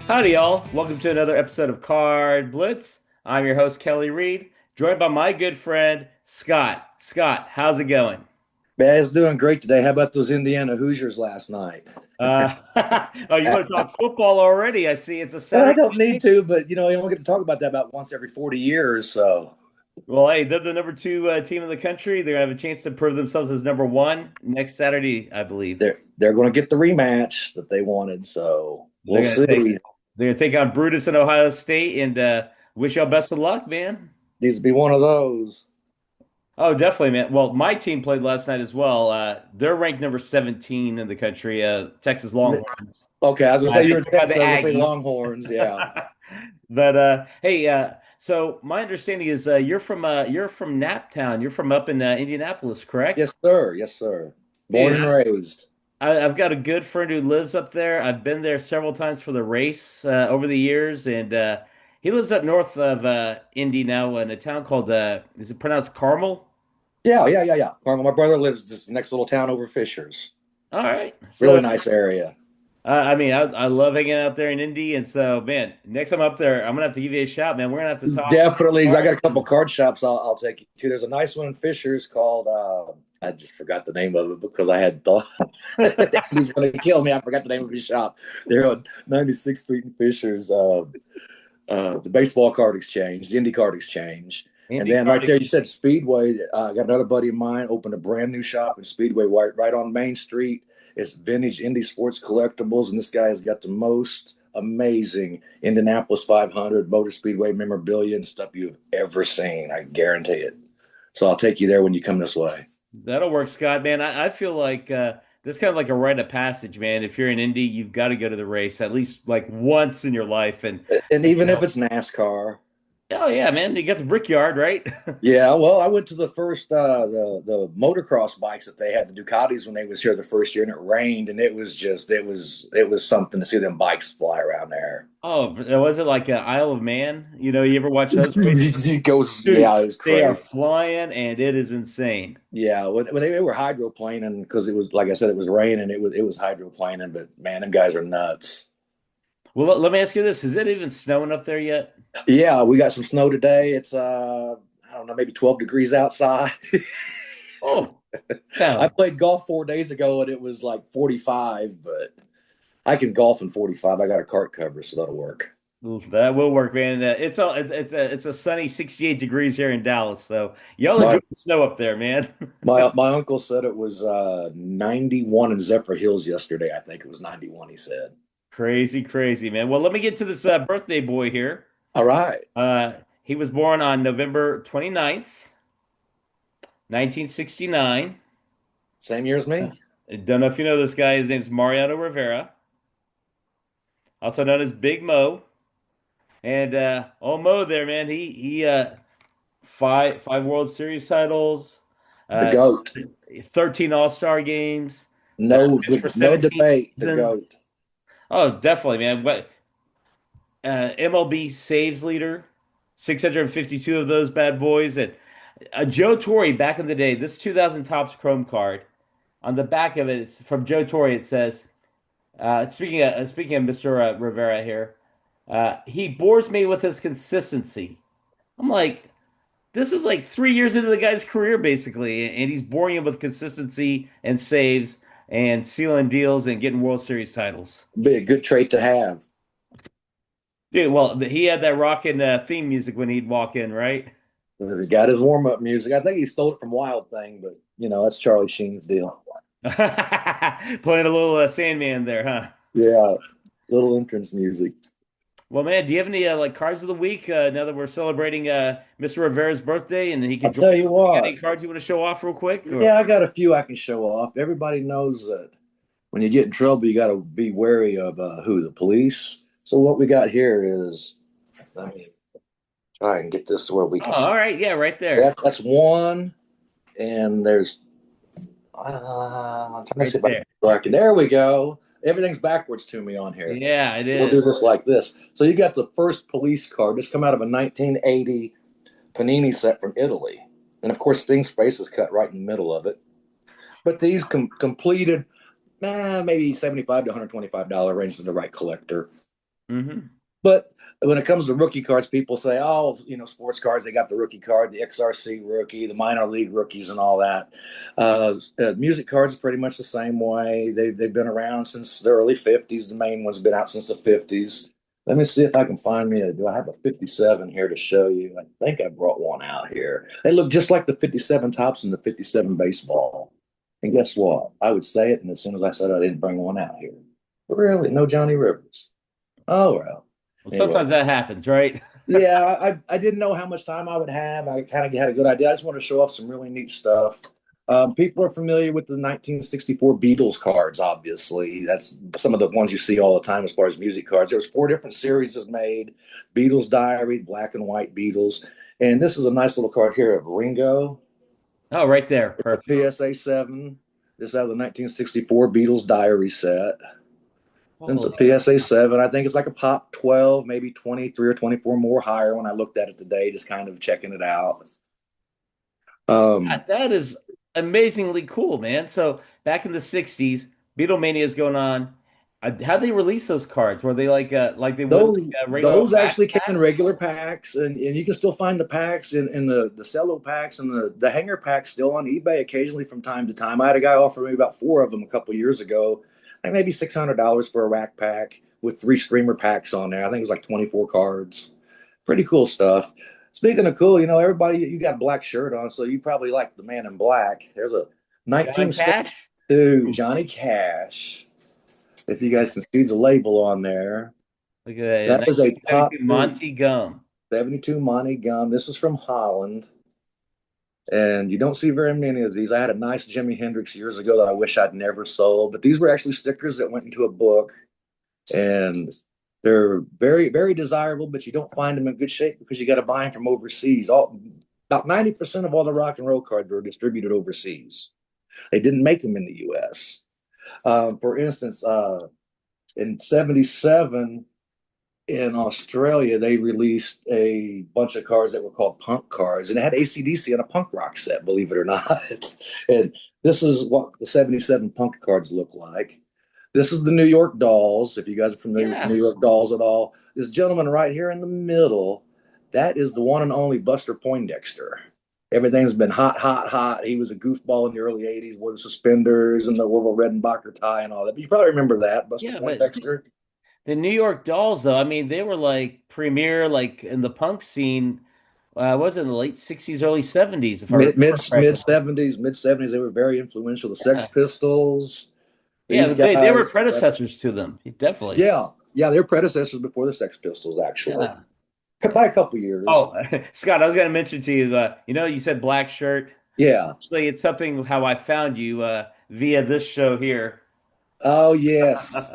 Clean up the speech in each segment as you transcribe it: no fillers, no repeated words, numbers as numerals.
Howdy, y'all. Welcome to another episode of Card Blitz. I'm your host, Kelly Reed, joined by my good friend, Scott. Scott, how's it going? Man, it's doing great today. How about those Indiana Hoosiers last night? Uh, oh, you want to talk football already? I see it's a Well, I Saturday don't need night. to, but you don't get to talk about that about once every 40 years. So Well, hey, they're the number two team in the country. They're going to have a chance to prove themselves as number one next Saturday, I believe. they're going to get the rematch that they wanted. So we'll They're going to take see. they're going to take on Brutus in Ohio State and wish y'all best of luck, man. Needs to be one of those. Oh, definitely, man. Well, my team played last night as well. They're ranked number 17 in the country, Texas Longhorns. Okay, I was going to say you They were took out the Texas. I was going to say Aggies. Longhorns. Yeah. But hey, so my understanding is you're from Naptown. You're from up in Indianapolis, correct? Yes, sir. Yes, sir. Born Man, and raised. I've got a good friend who lives up there. I've been there several times for the race over the years, and he lives up north of Indy now in a town called is it pronounced Carmel? Yeah, yeah, yeah, yeah. My brother lives this next little town over Fishers. All right. Really So nice area. I mean, I love hanging out there in Indy, and so man, next time I'm up there, I'm gonna have to give you a shout, man. We're gonna have to talk. Definitely. I got a couple card shops I'll take you to. There's a nice one in Fishers called, I just forgot the name of it because I had thought he's going to kill me. I forgot the name of his shop. They're on 96th Street in Fishers, the baseball card exchange, the Indy card exchange. And Indy then right there, Cardi. you said Speedway. I got another buddy of mine opened a brand new shop in Speedway right on Main Street. It's vintage Indy sports collectibles, and this guy has got the most amazing Indianapolis 500 Motor Speedway memorabilia and stuff you've ever seen. I guarantee it. So I'll take you there when you come this way. That'll work, Scott, man. I feel like this kind of like a rite of passage, man. If you're in Indy, you've got to go to the race at least like once in your life, And and even if it's NASCAR, oh yeah, man, you got the Brickyard, right? yeah. Well, I went to the first the motocross bikes that they had, the Ducatis, when they was here the first year, and it rained, and it was something to see them bikes fly around there. Oh, was it like Isle of Man? You ever watch those races? It goes, Dude, yeah, it was they are crazy. flying, and it is insane. Yeah, when they were hydroplaning, because it was like I said, it was raining. It was hydroplaning, but man, them guys are nuts. Well, let me ask you this: is it even snowing up there yet? Yeah, we got some snow today. It's I don't know, maybe 12 degrees outside. Oh, I yeah. played golf 4 days ago and it was like 45, but I can golf in 45. I got a cart cover, so that'll work. Oof, that will work, man. It's a sunny 68 degrees here in Dallas, so y'all enjoy My the snow up there, man. my uncle said it was 91 in Zephyr Hills yesterday. I think it was 91, he said. Crazy, crazy, man. Well, let me get to this birthday boy here. All right. He was born on November 29th, 1969. Same year as me. I don't know if you know this guy. His name's Mariano Rivera, also known as Big Mo. And old Mo there, man. He five World Series titles, The uh, GOAT. 13 All-Star games, pitched for No 17 debate. The seasons. GOAT. Oh, definitely, man. But MLB saves leader, 652 of those bad boys. And Joe Torre back in the day, this 2000 Topps Chrome card, on the back of it, it's from Joe Torre. It says, speaking of Mr. Rivera here, he bores me with his consistency. I'm like, this was like 3 years into the guy's career, basically, and he's boring him with consistency and saves and sealing deals and getting World Series titles. Be a good trait to have. Dude, well, he had that rockin' theme music when he'd walk in, right? He's got his warm up music. I think he stole it from Wild Thing, but that's Charlie Sheen's deal. Playing a little Sandman there, huh? Yeah, little entrance music. Well, man, do you have any like cards of the week now that we're celebrating Mr. Rivera's birthday and he I'll could join tell you us? You got what. any cards you want to show off real quick? Or Yeah, I got a few I can show off. Everybody knows that when you get in trouble, you got to be wary of who? The police. So what we got here is, let me try and get this to where we oh, can see. all right, yeah, right there, That's one, and there's, I'm trying to right see if I there. can. There we go. Everything's backwards to me on here. Yeah, it We'll do is. this like this. So you got the first police card. This come out of a 1980 Panini set from Italy. And of course, Sting's face is cut right in the middle of it. But these completed maybe $75 to $125 range to the right collector. Hmm. But when it comes to rookie cards, people say, "Oh, sports cards, they got the rookie card, the XRC rookie, the minor league rookies, and all that." Music cards is pretty much the same way. They've been around since the early '50s. The main one's been out since the '50s. Let me see if I can find me. Do I have a '57 here to show you? I think I brought one out here. They look just like the '57 tops and the '57 baseball. And guess what? I would say it, and as soon as I said I didn't bring one out here. Really? No Johnny Rivers. Oh well. Well, Anyway, sometimes that happens, right? yeah, I didn't know how much time I would have. I kind of had a good idea. I just want to show off some really neat stuff. People are familiar with the 1964 Beatles cards, obviously. That's some of the ones you see all the time as far as music cards. There was four different series made: Beatles Diaries, black and white Beatles. And this is a nice little card here of Ringo, Oh, right there. Perfect. PSA 7. This is out of the 1964 Beatles Diary set. It's a Holy PSA 7. I think it's like a pop 12, maybe 23 or 24 more higher when I looked at it today, just kind of checking it out. Scott, Um, that is amazingly cool, man. So back in the 60s, Beatlemania is going on. How'd they release those cards? Were they like they would those like regular those rack actually came in packs? regular packs, and you can still find the packs in the cello packs and the hanger packs still on eBay occasionally from time to time. I had a guy offer me about four of them a couple years ago, like maybe $600 for a rack pack with three streamer packs on there. I think it was like 24 cards. Pretty cool stuff. Speaking of cool, everybody, you got a black shirt on, so you probably like the Man in Black. There's a John Cash? 1972 Johnny Cash. If you guys can see the label on there, Look at that. that is a top 1972 dude. Monty Gum. 72 Monty Gum. This is from Holland, and you don't see very many of these. I had a nice Jimi Hendrix years ago that I wish I'd never sold, but these were actually stickers that went into a book, and they're very, very desirable, but you don't find them in good shape because you got to buy them from overseas. About 90% of all the rock and roll cards were distributed overseas. They didn't make them in the US. For instance, in '77 in Australia, they released a bunch of cards that were called punk cards, and it had AC/DC on a punk rock set, believe it or not. And this is what the '77 punk cards look like. This is the New York Dolls. If you guys are familiar with the New Yeah. York Dolls at all, this gentleman right here in the middle, that is the one and only Buster Poindexter. Everything's been hot, hot, hot. He was a goofball in the early '80s, wore the suspenders and the Orville Redenbacher tie and all that. But you probably remember that, Buster Yeah, but Poindexter. the New York Dolls, though, I mean, they were like premier, like in the punk scene. Was it in the late 60s, early 70s, if I remember Mid correctly. '70s, they were very influential. The Sex Yeah. Pistols, Yeah, these they were guys. predecessors to them. Definitely. Yeah, yeah, they're predecessors before the Sex Pistols, actually, Yeah. by a couple years. Oh, Scott, I was going to mention to you, you said black shirt. Yeah. Actually, it's something how I found you via this show here. Oh yes,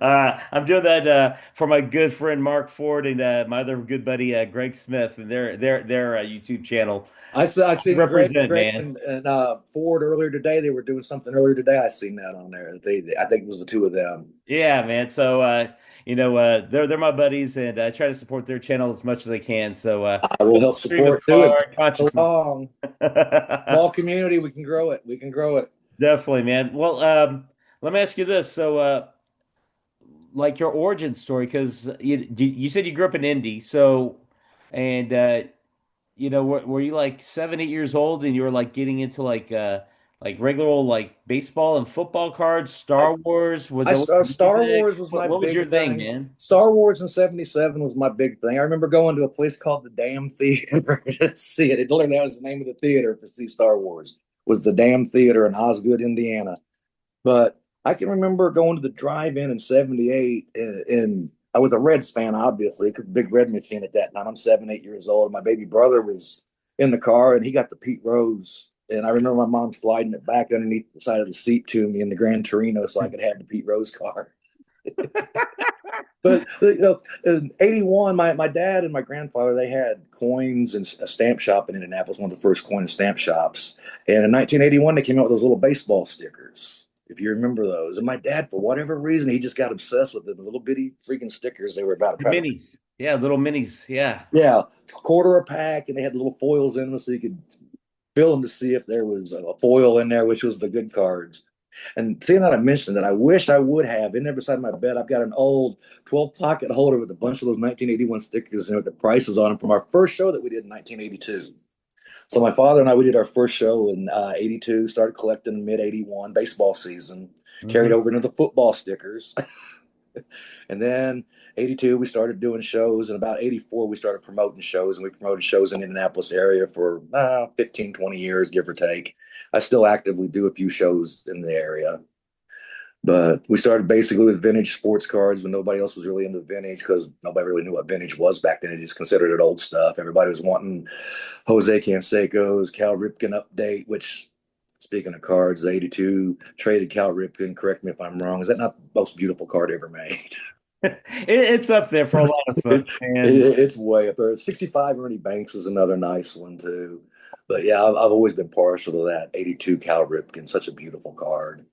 I'm doing that for my good friend Mark Ford and my other good buddy Greg Smith and their YouTube channel. I seen Represent, Greg man. and Ford earlier today. They were doing something earlier today. I seen that on there. I think it was the two of them. Yeah, man. So they're my buddies, and I try to support their channel as much as I can. So I will help stream of support too. If card consciousness. along small community, we can grow it. We can grow it. Definitely, man. Well, let me ask you this. So, like your origin story, because you said you grew up in Indy, so and were you like 7, 8 years old and you were like getting into like regular old like baseball and football cards, I Star Wars? Was that what Star music? Wars was my What was your big thing, thing. man? Star Wars in '77 was my big thing. I remember going to a place called the Damn Theater to see it. It literally that was the name of the theater to see Star Wars. Was the Damn Theater in Osgood, Indiana. But I can remember going to the drive-in in '78, and I was a Reds fan, obviously, because big Red machine at that time. I'm 7, 8 years old. My baby brother was in the car, and he got the Pete Rose. And I remember my mom sliding it back underneath the side of the seat to me in the Gran Torino so I could have the Pete Rose car. But in '81, my dad and my grandfather they had coins and a stamp shop in Indianapolis, one of the first coin and stamp shops. And in 1981, they came out with those little baseball stickers, if you remember those. And my dad, for whatever reason, he just got obsessed with them, the little bitty freaking stickers. They were about The trying to, minis. Yeah, little minis. Yeah. yeah, quarter a pack, and they had little foils in them so you could fill them to see if there was a foil in there, which was the good cards. And seeing that I mentioned that, I wish I would have in there beside my bed. I've got an old 12 pocket holder with a bunch of those 1981 stickers with the prices on them from our first show that we did in 1982. So my father and I, we did our first show in 82, started collecting mid 81 baseball season, carried Hmm. over into the football stickers. And then 82, we started doing shows. And about 84, we started promoting shows. And we promoted shows in the Indianapolis area for 15, 20 years, give or take. I still actively do a few shows in the area. But we started basically with vintage sports cards when nobody else was really into vintage because nobody really knew what vintage was back then. They just considered it old stuff. Everybody was wanting Jose Canseco's Cal Ripken update, which, speaking of cards, the 82 traded Cal Ripken. Correct me if I'm wrong. Is that not the most beautiful card ever made? It's up there for a lot of it, folks, and it's way up there. 65 Ernie Banks is another nice one, too. But yeah, I've always been partial to that 82 Cal Ripken. Such a beautiful card.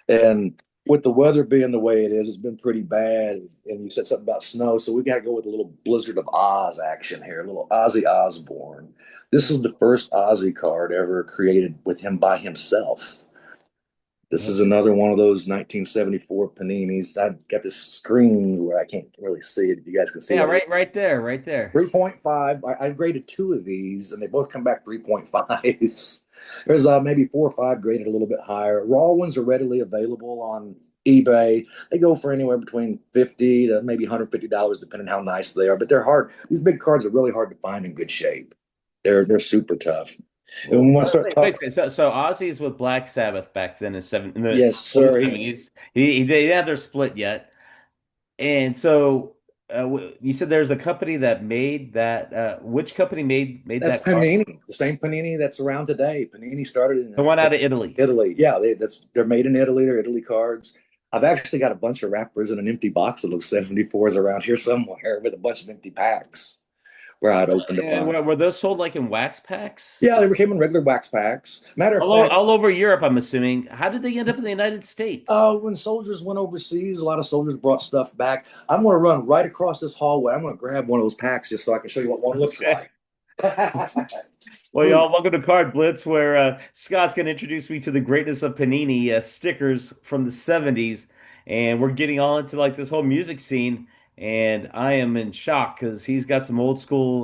And with the weather being the way it is, it's been pretty bad. And you said something about snow, so we got to go with a little Blizzard of Oz action here, a little Ozzy Osbourne. This is the first Ozzy card ever created with him by himself. This is another one of those 1974 Paninis. I've got this screen where I can't really see it. If you guys can see yeah, that. right there, right there. 3.5. I graded two of these, and they both come back 3.5s. There's maybe four or five graded a little bit higher. Raw ones are readily available on eBay. They go for anywhere between 50 to maybe $150, depending on how nice they are. But they're hard. These big cards are really hard to find in good shape. They're super tough. And when we want to start Wait, talking, so Ozzy's with Black Sabbath back then in the yes, early sir. 70s. They didn't have their split yet. And so you said there's a company that made that. Which company made That's that card? Panini, the same Panini that's around today. Panini started in The one out of Italy. Italy. Yeah, they're made in Italy. They're Italy cards. I've actually got a bunch of wrappers and an empty box of those 74s around here somewhere with a bunch of empty packs where I'd opened a And bunch. were those sold like in wax packs? Yeah, they came in regular wax packs. Matter of fact, All over Europe, I'm assuming. How did they end up in the United States? when soldiers went overseas, a lot of soldiers brought stuff back. I'm going to run right across this hallway. I'm going to grab one of those packs just so I can show you what one looks Okay. like. Well, y'all, welcome to Card Blitz, where Scott's going to introduce me to the greatness of Panini stickers from the 70s. And we're getting all into like this whole music scene. And I am in shock because he's got some old school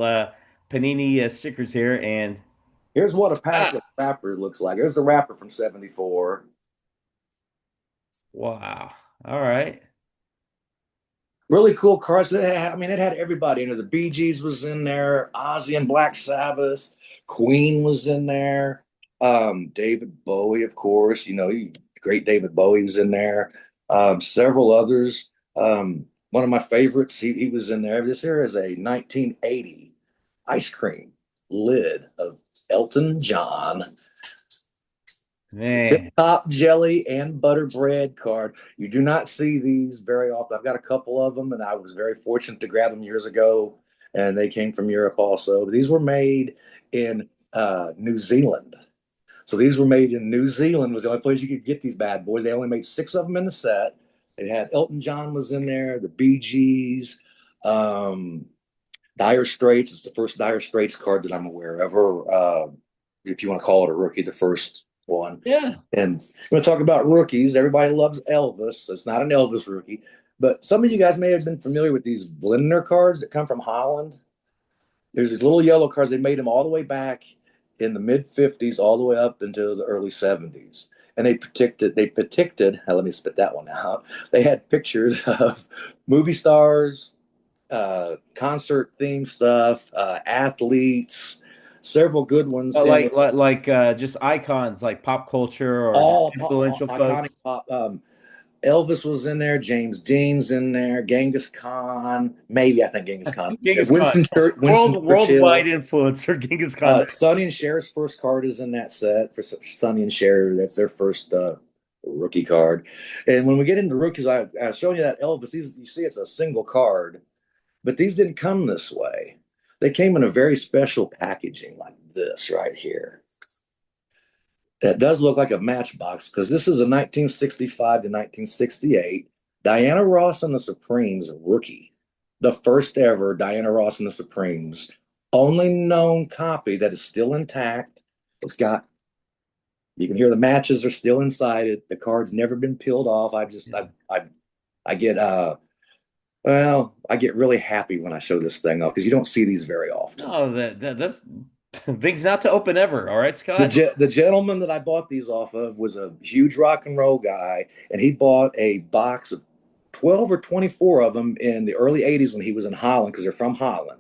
Panini stickers here. And Here's what a pack ah, of wrapper looks like. Here's the wrapper from 74. wow. All right. Really cool cards. I mean, it had everybody. The Bee Gees was in there, Ozzy and Black Sabbath, Queen was in there, David Bowie, of course. Great David Bowie was in there. Several others. One of my favorites, he was in there. This here is a 1980 ice cream lid of Elton John. Man. Top jelly and butter bread card. You do not see these very often. I've got a couple of them, and I was very fortunate to grab them years ago, and they came from Europe also. But these were made in New Zealand. So these were made in New Zealand was the only place you could get these bad boys. They only made six of them in the set. It had Elton John was in there, the Bee Gees, um, Dire Straits. It's the first Dire Straits card that I'm aware of, or if you want to call it a rookie, the first one. Yeah. And we're going to talk about rookies. Everybody loves Elvis. So it's not an Elvis rookie. But some of you guys may have been familiar with these Vlindner cards that come from Holland. There's these little yellow cards. They made them all the way back in the mid 50s, all the way up into the early 70s. And let me spit that one out. They had pictures of movie stars, concert theme stuff, athletes, several good ones in it. Just icons like pop culture or just All influential iconic folks. pop. Elvis was in there. James Dean's in there. Genghis Khan, maybe I think Genghis Khan. Genghis Khan. Winston Worldwide Churchill. influencer, Genghis Khan. Sonny and Cher's first card is in that set for Sonny and Cher. That's their first rookie card. And when we get into rookies, I showed you that Elvis. You see, it's a single card, but these didn't come this way. They came in a very special packaging like this right here. That does look like a matchbox because this is a 1965 to 1968 Diana Ross and the Supremes rookie. The first ever Diana Ross and the Supremes. Only known copy that is still intact. It's got You can hear the matches are still inside it. The card's never been peeled off. I get well, I get really happy when I show this thing off because you don't see these very often. No, that's things not to open ever. All right, Scott. The gentleman that I bought these off of was a huge rock and roll guy, and he bought a box of 12 or 24 of them in the early 80s when he was in Holland because they're from Holland.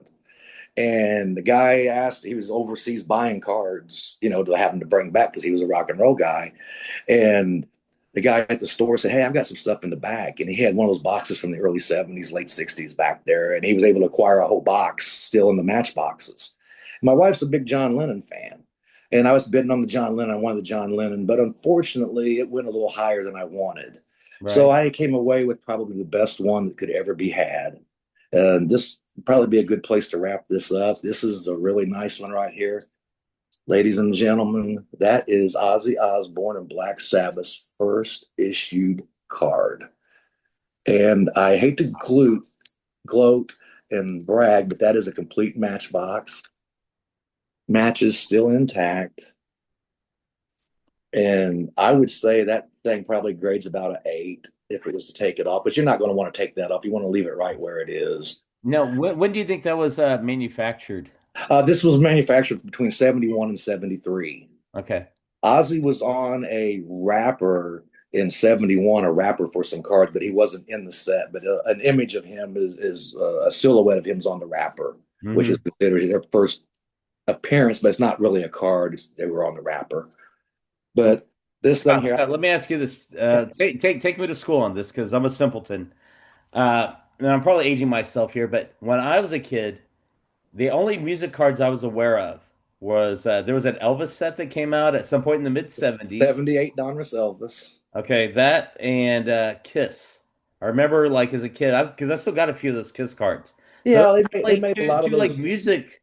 And the guy asked, he was overseas buying cards, to happen to bring back because he was a rock and roll guy. And the guy at the store said, "Hey, I've got some stuff in the back." And he had one of those boxes from the early 70s, late 60s back there. And he was able to acquire a whole box still in the match boxes. My wife's a big John Lennon fan. And I was bidding on the John Lennon. I wanted the John Lennon, but unfortunately, it went a little higher than I wanted. So Right. I came away with probably the best one that could ever be had. And this would probably be a good place to wrap this up. This is a really nice one right here. Ladies and gentlemen, that is Ozzy Osbourne and Black Sabbath's first issued card. And I hate to gloat and brag, but that is a complete matchbox. Match is still intact. And I would say that thing probably grades about an 8 if it was to take it off, but you're not going to want to take that off. You want to leave it right where it is. Now, when do you think that was manufactured? This was manufactured between 71 and 73. Okay. Ozzy was on a wrapper in 71, a wrapper for some cards, but he wasn't in the set. But an image of him is a silhouette of him's on the wrapper, which is Hmm. considered their first appearance, but it's not really a card. They were on the wrapper. But this thing here, Scott, let me ask you this. Take me to school on this because I'm a simpleton. And I'm probably aging myself here, but when I was a kid, the only music cards I was aware of was there was an Elvis set that came out at some point in the mid 70s. 78 Donruss Elvis. Okay, that and Kiss. I remember like as a kid, because I still got a few of those Kiss cards. So Yeah, that's they like made a lot of two like those. music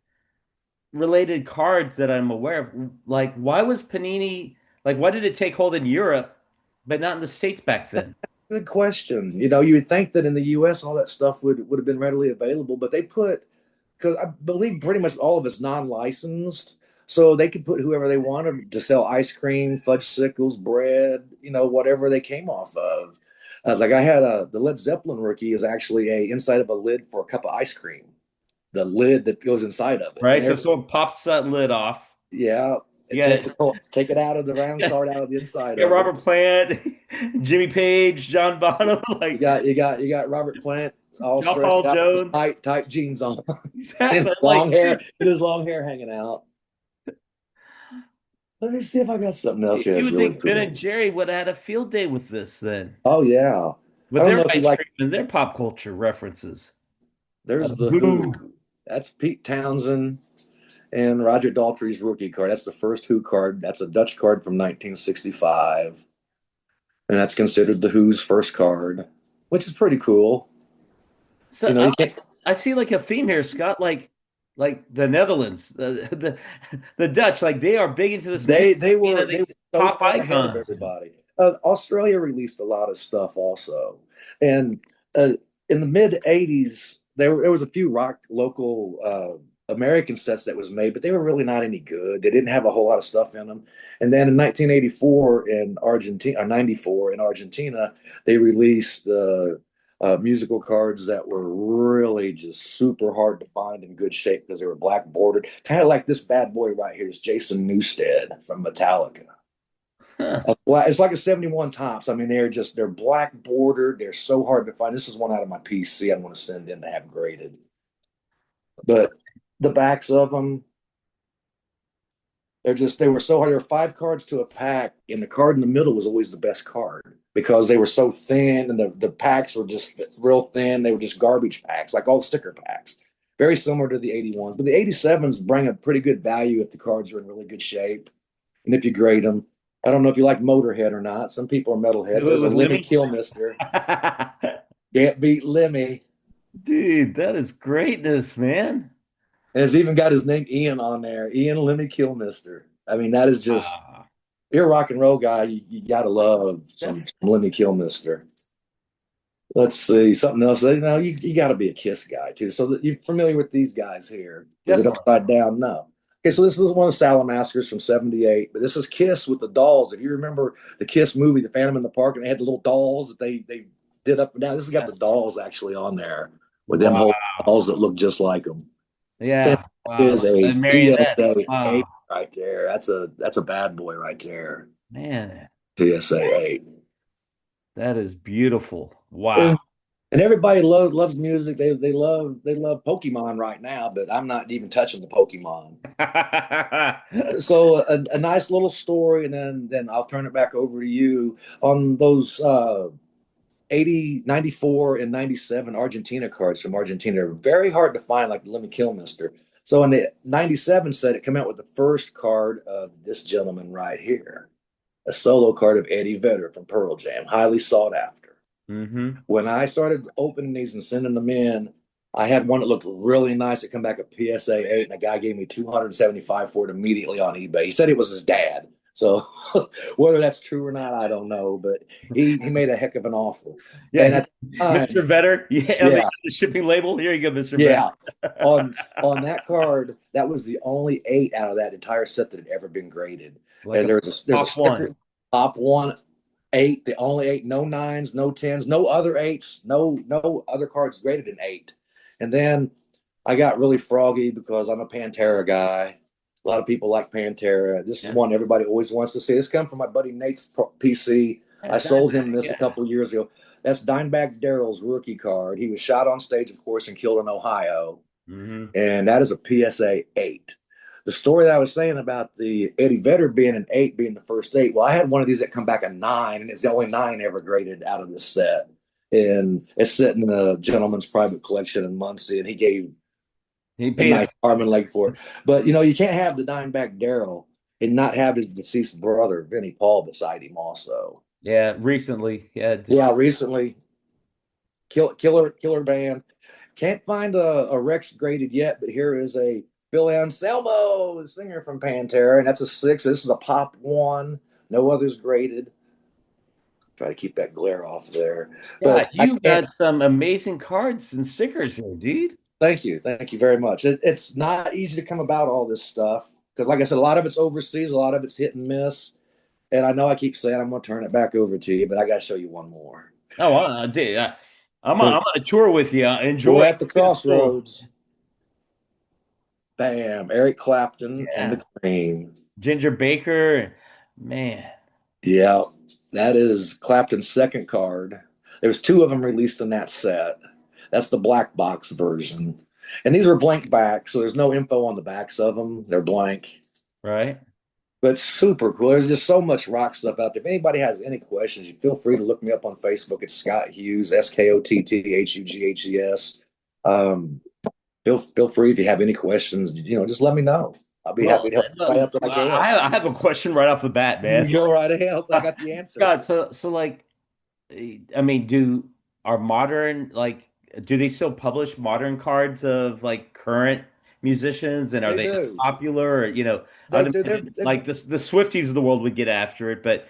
related cards that I'm aware of. Like, why was Panini like? Why did it take hold in Europe, but not in the States back then? Good question. You would think that in the U.S. all that stuff would have been readily available, but they put because I believe pretty much all of it's non-licensed, so they could put whoever they wanted to sell ice cream, fudge sickles, bread, whatever they came off of. Like I had the Led Zeppelin rookie is actually a inside of a lid for a cup of ice cream, the lid that goes inside of it, Right. and So someone pops that lid off. yeah, You and got take it out of the round card out of the inside you got of it. Robert Plant, Jimmy Page, John Bonham, like You got Robert Plant all John stressed Paul out with his Jones. tight jeans on and Exactly. long Like, hair dude, and his long hair hanging out. Let me see if I got something else here you that's would really think Ben and cool. Jerry would have had a field day with this then, Oh yeah. I with don't their know if you ice like cream and their pop culture references. there's the Who? Who. That's Pete Townsend and Roger Daltrey's rookie card. That's the first Who card. That's a Dutch card from 1965. And that's considered the Who's first card, which is pretty cool. So You can't I see like a theme here, Scott. Like the Netherlands, the Dutch, like they are big into this music. they were They so pop far ahead of icons. everybody. Australia released a lot of stuff also, and in the mid '80s, there was a few rock local American sets that was made, but they were really not any good. They didn't have a whole lot of stuff in them. And then in 1984 in Argentina, or '94 in Argentina, they released musical cards that were really just super hard to find in good shape because they were black bordered, kind of like this bad boy right here is Jason Newsted from Metallica. Huh. It's like a 71 tops. I mean, they're black bordered. They're so hard to find. This is one out of my PC I want to send in to have graded. But the backs of them, they were so hard. There were 5 cards to a pack, and the card in the middle was always the best card because they were so thin, and the packs were just real thin. They were just garbage packs, like all sticker packs. Very similar to the 81s, but the 87s bring a pretty good value if the cards are in really good shape and if you grade them. I don't know if you like Motorhead or not. Some people are metalheads. There's a With Lemmy Lemmy? Kilmister. Can't beat Lemmy. Dude, that is greatness, man. And it's even got his name Ian on there. Ian Lemmy Kilmister. I mean, that is just, Ah, if you're a rock and roll guy, you got to love some definitely. Lemmy Kilmister. Let's see something else. You got to be a Kiss guy too. So that you're familiar with these guys here. Is it Definitely. upside down? No. Okay, so this is one of the Salamasters from '78, but this is Kiss with the dolls. If you remember the Kiss movie, The Phantom in the Park, and they had the little dolls that they did up and down. This has got Yeah. the dolls actually on there with them whole Wow. dolls that look just like them. It Yeah. Wow. is Look a at the marionettes. PSA Wow. 8 right there. That's a bad boy right there. Man, PSA 8. that is beautiful. Wow. And, and everybody loves music. They love Pokemon right now, but I'm not even touching the Pokemon. So a nice little story, and then I'll turn it back over to you on those 80, 94, and 97 Argentina cards from Argentina. They're very hard to find, like the Lemmy Kilmister. So in the 97 set, it came out with the first card of this gentleman right here, a solo card of Eddie Vedder from Pearl Jam, highly sought after. Hmm. When I started opening these and sending them in, I had one that looked really nice. It come back a PSA 8, and a guy gave me 275 for it immediately on eBay. He said it was his dad. So whether that's true or not, I don't know. But he made a heck of an offer. Yeah, And at the Mr. time, Vetter. Yeah, on yeah, the shipping label. Here you go, Mr. Vetter. yeah. On that card, that was the only 8 out of that entire set that had ever been graded. Like And a there's a top one. sticker, top one 8, the only 8, no nines, no tens, no other 8s, no other cards graded in 8. And then I got really froggy because I'm a Pantera guy. A lot of people like Pantera. This is Yeah. one everybody always wants to see. This comes from my buddy Nate's PC. Yeah, I sold him Dimebag, this a yeah. couple of years ago. That's Dimebag Darrell's rookie card. He was shot on stage, of course, and killed in Ohio. Hmm. And that is a PSA 8. The story that I was saying about the Eddie Vedder being an 8, being the first 8, well, I had one of these that come back a 9, and it's the only 9 ever graded out of this set. And it's sitting in a gentleman's private collection in Muncie, and he gave He a paid nice arm and leg for it. But, you can't have the Dimebag Darrell and not have his deceased brother, Vinnie Paul, beside him also. yeah, recently. Yeah, Yeah, recently, killer band. Can't find a Rex graded yet, but here is a Phil Anselmo, the singer from Pantera, and that's a 6. This is a pop 1. No others graded. Try to keep that glare off there. God, But I you can't. got some amazing cards and stickers here, dude. Thank you. Thank you very much. It's not easy to come about all this stuff because, like I said, a lot of it's overseas, a lot of it's hit and miss. And I know I keep saying I'm going to turn it back over to you, but I got to show you one more. Oh, dude, I'm But on a tour with you. Enjoy. we're at the It's cool. crossroads. Bam. Eric Clapton and Yeah, the Cream. Ginger Baker, man. Yeah, that is Clapton's second card. There's 2 of them released in that set. That's the black box version. And these are blank backs, so there's no info on the backs of them. They're blank. Right? But super cool. There's just so much rock stuff out there. If anybody has any questions, you feel free to look me up on Facebook. It's Skott Hughes, SKOTTHUGHES. Um, feel free if you have any questions, just let me know. I'll be happy Well, to help anybody out that I can. I have a question right off the bat, man. Go right ahead. Hopefully I got the answer. Scott, so like, I mean, are modern like do they still publish modern cards of like current musicians, and are They they as do. popular? Or, They I'd do. imagine like the Swifties of the world would get after it, but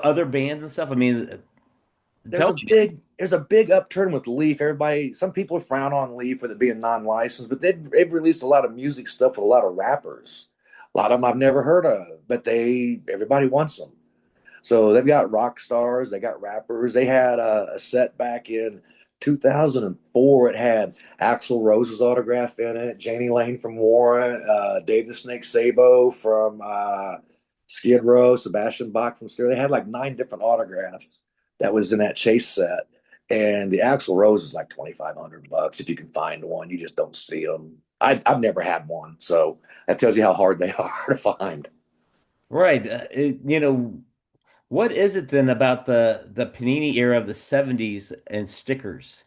other bands and stuff. I mean, there's tell a me. big upturn with Leaf. Some people frown on Leaf with it being non-licensed, but they've released a lot of music stuff with a lot of rappers. A lot of them I've never heard of, but everybody wants them. So they've got rock stars, they got rappers. They had a set back in 2004. It had Axl Rose's autograph in it, Janie Lane from Warrant, Dave the Snake Sabo from Skid Row, Sebastian Bach from Stereo. They had like 9 different autographs that was in that chase set. And the Axl Rose is like $2,500 if you can find one. You just don't see them. I've never had one, so that tells you how hard they are to find. Right. What is it then about the Panini era of the '70s and stickers?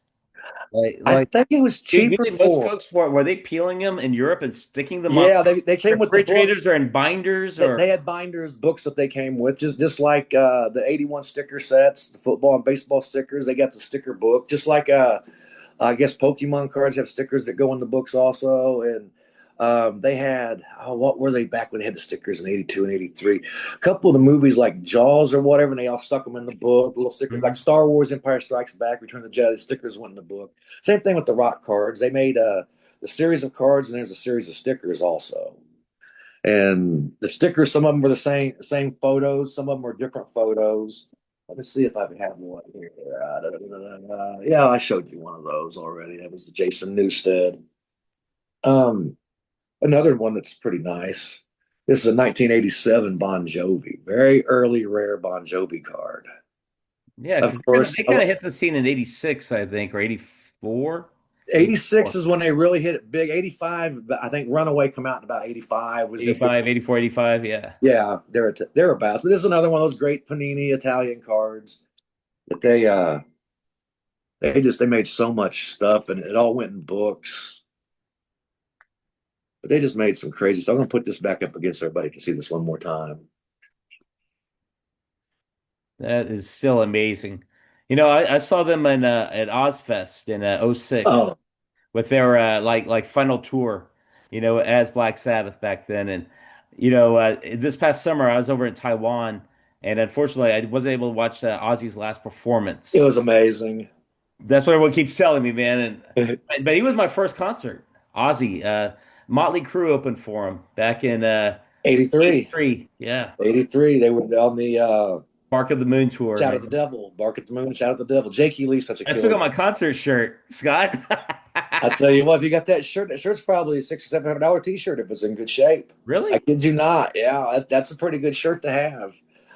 Like, I like think it was cheaper Usually most for. folks were they peeling them in Europe and sticking them on Yeah, they came with the books. refrigerators or in binders They, or they had binders, books that they came with, just like the '81 sticker sets, the football and baseball stickers. They got the sticker book, just like I guess Pokemon cards have stickers that go in the books also. And they had, what were they back when they had the stickers in '82 and '83? A couple of the movies like Jaws or whatever, and they all stuck them in the book. Little stickers like Mhm. Star Wars, Empire Strikes Back, Return of the Jedi. The stickers went in the book. Same thing with the rock cards. They made the series of cards, and there's a series of stickers also. And the stickers, some of them were the same photos, some of them were different photos. Let me see if I have one here. Yeah, I showed you one of those already. That was the Jason Newsted. Um, Another one that's pretty nice. This is a 1987 Bon Jovi, very early rare Bon Jovi card. Yeah, Of because course, they kind of hit the scene in '86, I think, or '84. 86 '84. is when they really hit it big. 85, I think Runaway come out in about 85 was their big. 85, 84, 85. Yeah. Yeah, they're thereabouts. But this is another one of those great Panini Italian cards that they made so much stuff and it all went in books. But they just made some crazy. So I'm gonna put this back up against everybody to see this one more time. That is still amazing. I saw them at Ozfest in '06 Oh, with their like final tour, as Black Sabbath back then. And this past summer I was over in Taiwan, and unfortunately I wasn't able to watch Ozzy's last it performance. was amazing. That's what everyone keeps telling me, man. But he was my first concert. Ozzy, Motley Crue opened for him back in 83. '83. Yeah, 83. They were on the Bark of the Moon tour, Shout at the man. Devil, Bark at the Moon, Shout at the Devil. Jakey Lee's such a I took killer. on my concert shirt, Scott. I tell you what, if you got that shirt's probably a $600 or $700 t-shirt if it's in good shape. I Really? kid you not. Yeah, that's a pretty good shirt to have.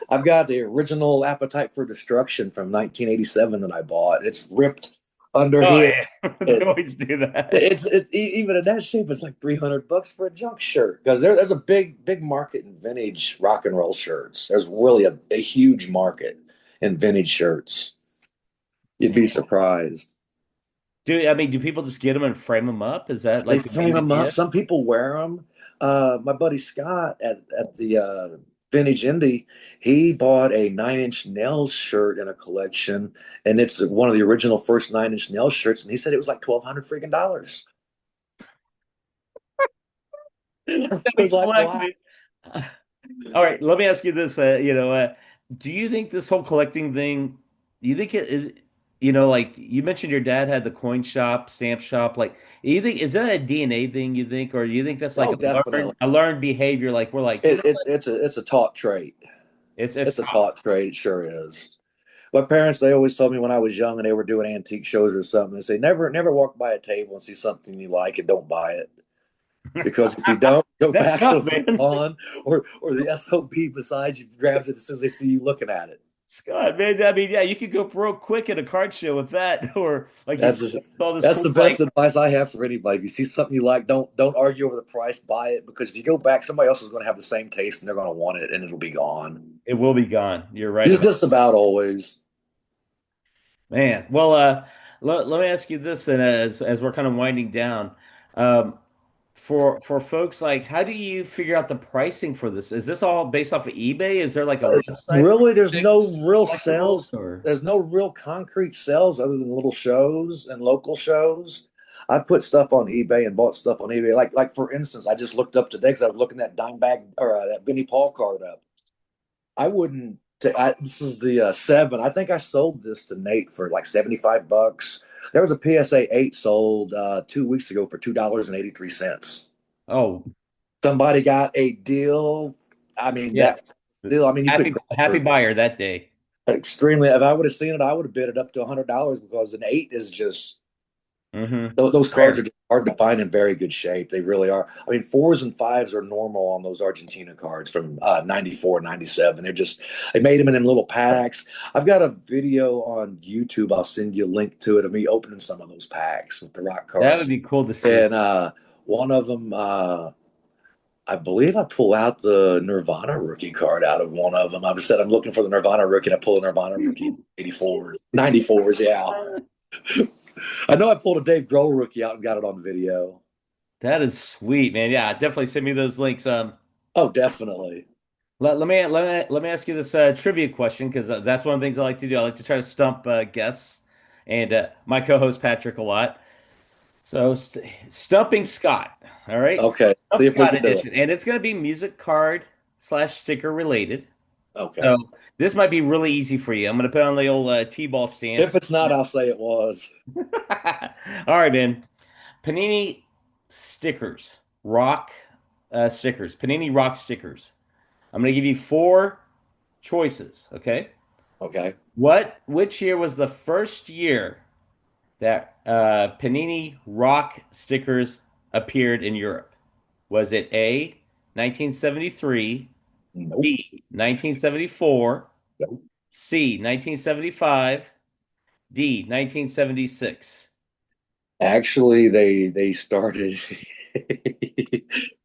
I've got the original Appetite for Destruction from 1987 that I bought. It's ripped under Oh here. yeah, they It, always do that. even in that shape, it's like $300 for a junk shirt because there's a big market in vintage rock and roll shirts. There's really a huge market in vintage shirts. You'd be surprised. Do people just get them and frame them up? Is that They like the frame main them up. idea? Some people wear them. My buddy Scott at the Vintage Indie, he bought a Nine Inch Nails shirt in a collection, and it's one of the original first Nine Inch Nails shirts, and he said it was like 1,200 freaking dollars. I That was makes like, collect wow. me. All right, let me ask you this. Do you think this whole collecting thing, do you think it is, like you mentioned your dad had the coin shop, stamp shop, like, you think, is that a DNA thing, you think, or do you think that's like Oh, definitely. a learned behavior? Like, we're like, It's a taught trait. it's It's a top. taught trait. It sure is. My parents, they always told me when I was young and they were doing antique shows or something, they say never walk by a table and see something you like and don't buy it. Because if you don't, go That's back, tough, it'll be man. gone, or the SOB beside you grabs it as soon as they see you looking at it. Scott, man, I mean, yeah, you could go broke quick at a card show with that, or like you That's said, all this that's cool, the like, best advice I have for anybody. If you see something you like, don't argue over the price, buy it. Because if you go back, somebody else is going to have the same taste and they're going to want it, and it'll be gone. it will be gone. You're right Just about just about always. Man, well, let me ask you this, and as we're kind of winding down, um, for folks like, how do you figure out the pricing for this? Is this all based off of eBay? Is there like a website for Really, there's specific no real collectibles, sales. or There's no real concrete sales other than little shows and local shows. I've put stuff on eBay and bought stuff on eBay. Like for instance, I just looked up today because I was looking that dime bag or that Vinnie Paul card up. I wouldn't. This is the seven. I think I sold this to Nate for like $75. There was a PSA 8 sold 2 weeks ago for $2.83. oh Somebody got a deal. I mean yes, that deal. I mean you couldn't happy buyer that day. extremely. If I would have seen it, I would have bid it up to $100 because an 8 is just those cards are Rare. just hard to find in very good shape. They really are. I mean, fours and fives are normal on those Argentina cards from 94, 97. They made them in them little packs. I've got a video on YouTube. I'll send you a link to it of me opening some of those packs with the rock That would cards. be cool to see. And one of them, I believe I pull out the Nirvana rookie card out of one of them. I said I'm looking for the Nirvana rookie, and I pull a Nirvana rookie 84, 94s. Yeah. I know I pulled a Dave Grohl rookie out and got it on video. That is sweet, man. Yeah, definitely send me those links. Oh, definitely. Let me ask you this trivia question because that's one of the things I like to do. I like to try to stump guests and my co-host Patrick a lot. So stumping Scott, all right, Okay. Stump See if we Scott can do it. edition, and it's going to be music card slash sticker related. Okay. So this might be really easy for you. I'm going to put on the old T-ball If stance. it's not, I'll say it was. All right, man. Panini stickers, rock. stickers, Panini Rock stickers. I'm going to give you four choices. Okay. Okay. Which year was the first year that Panini Rock stickers appeared in Europe? Was it A, 1973, Nope. B, 1974, Nope. C, 1975, D, 1976? Actually, they started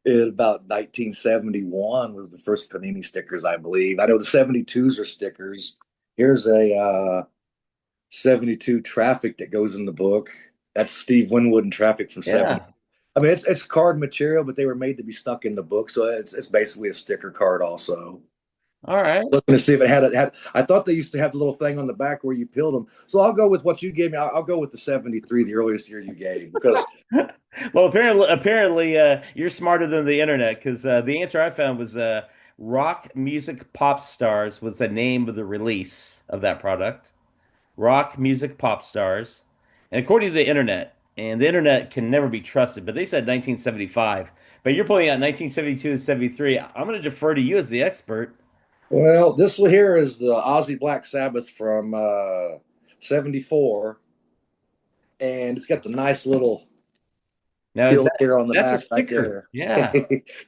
in about 1971 was the first Panini stickers, I believe. I know the 72s are stickers. Here's a 72 traffic that goes in the book. That's Steve Winwood and traffic from 70. Yeah. I mean, it's card material, but they were made to be stuck in the book, so it's basically a sticker card also. All right. Looking to see if it had. I thought they used to have the little thing on the back where you peeled them. So I'll go with what you gave me. I'll go with the 73, the earliest year you gave, because Well, apparently, you're smarter than the internet because the answer I found was Rock Music Pop Stars was the name of the release of that product. Rock Music Pop Stars. And according to the internet, and the internet can never be trusted, but they said 1975. But you're pulling out 1972 and 73. I'm going to defer to you as the expert. well, this one here is the Ozzy Black Sabbath from 74, and it's got the nice little Now, peel here on the that's a back right sticker? there. Yeah.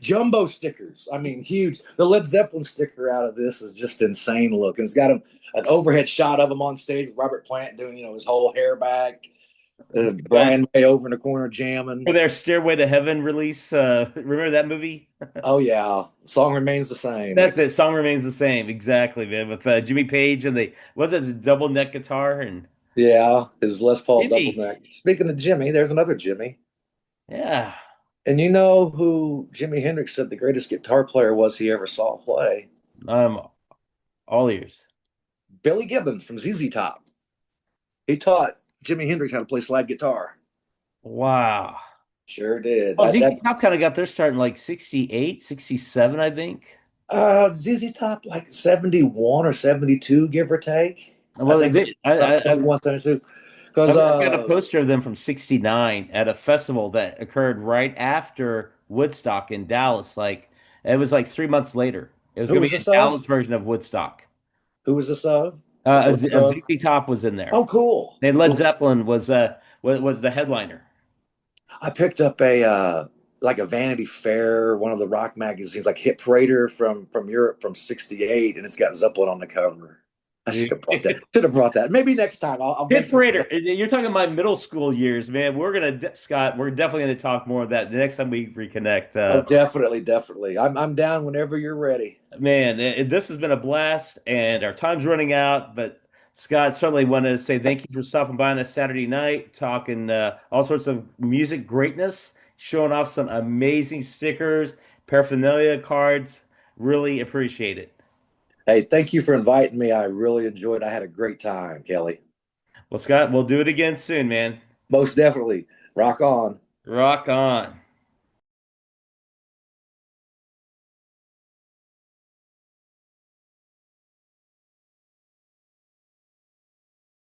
Jumbo stickers. I mean, huge. The Led Zeppelin sticker out of this is just insane looking. It's got an overhead shot of him on stage with Robert Plant doing, his whole hair back. Brian May over in the corner jamming. For their Stairway to Heaven release, remember that movie? Oh yeah, song remains the same. That's it. Song remains the same. Exactly, man. With Jimmy Page and was it the double neck guitar and Yeah, his Les Paul double Jimmy? neck. Speaking of Jimmy, there's another Jimmy. Yeah. And you know who Jimi Hendrix said the greatest guitar player was he ever saw play? Um, all ears. Billy Gibbons from ZZ Top. He taught Jimi Hendrix how to play slide guitar. Wow. Sure did. Well, That ZZ Top kind of got their start in like 68, 67, I think. ZZ Top like 71 or 72, give or take. I Well, they think did. about 71, 72. Because I've got a poster of them from 69 at a festival that occurred right after Woodstock in Dallas. Like, it was like 3 months later. It was who going to was be a this of? Dallas version of Woodstock. Who was this of? What was of? ZZ Top was in there. Oh, cool. And Led Cool. Zeppelin was the headliner. I picked up a like a Vanity Fair, one of the rock magazines, like Hit Parader from Europe from '68, and it's got Zeppelin on the cover. I should have brought that. Should have brought that. Maybe next time. I'll bring Fifth some. grader. You're talking my middle school years, man. Scott, we're definitely gonna talk more of that the next time we reconnect. Oh, definitely, definitely. I'm down whenever you're ready. Man, this has been a blast, and our time's running out. But Scott, certainly wanted to say thank you for stopping by on a Saturday night, talking all sorts of music greatness, showing off some amazing stickers, paraphernalia cards. Really appreciate it. Hey, thank you for inviting me. I really enjoyed. I had a great time, Kelly. Well, Scott, we'll do it again soon, man. Most definitely. Rock on. Rock on.